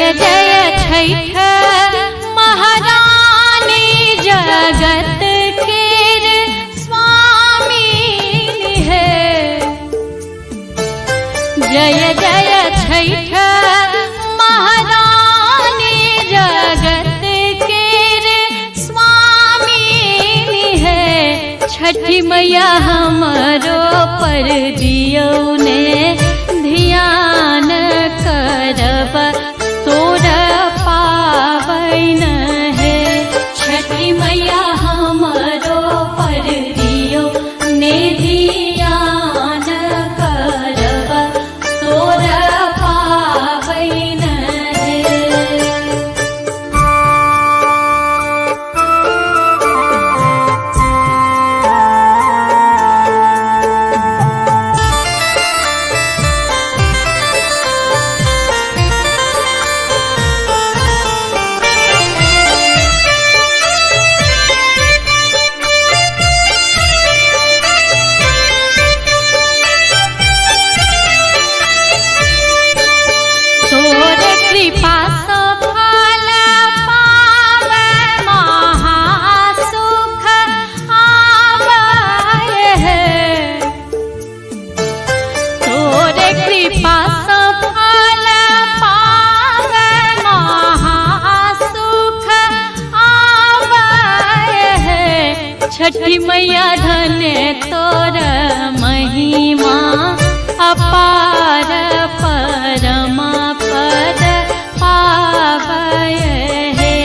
जय जय छठ महारानी जगत के स्वामी है। जय जय छठ महारानी जगत के स्वामी है। छठी मैया हमरो पर दियो ने ध्यान करब तोर पावन है। छठी मैया हमरो पर दियो ने ध्यान करब तोर पावन है। कृपा सफल पावे महासुख आवे है। तोरे कृपा सफल पावे महासुख आवे है। छठी मैया धन तोर महिमा अपार परमा पद पावय है।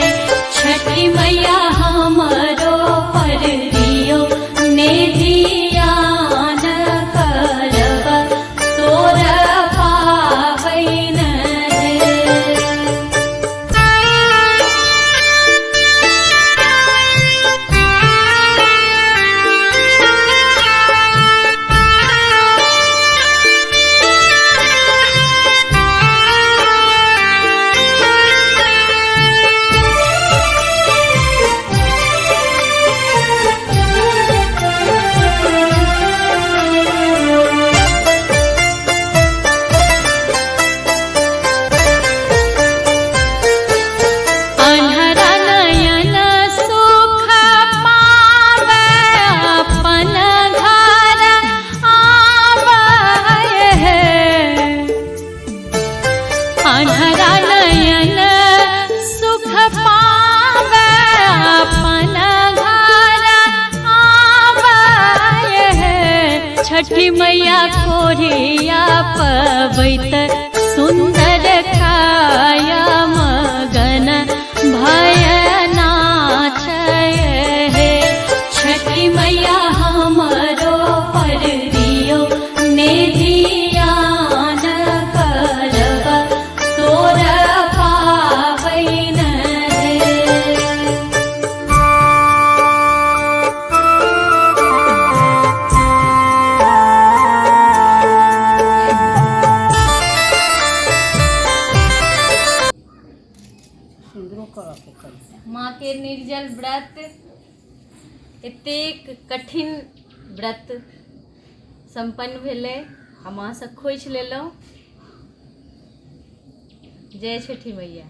छठी मैया हमरो पर दियो ने ध्यान करब तोर पावन है। अन्हरा नयन सुख पावे अपन घर आवे है। छठी मैया कोरिया पवित सुंदर काया मगन भय नाचय है। छठी मैया हमरो पर दियो ने ध्यान करब तोर पावन है। माँ के निर्जल व्रत एतेक कठिन व्रत संपन्न भेलै। हम अहाँ से खोज लेलहुँ। जय छठी मैया।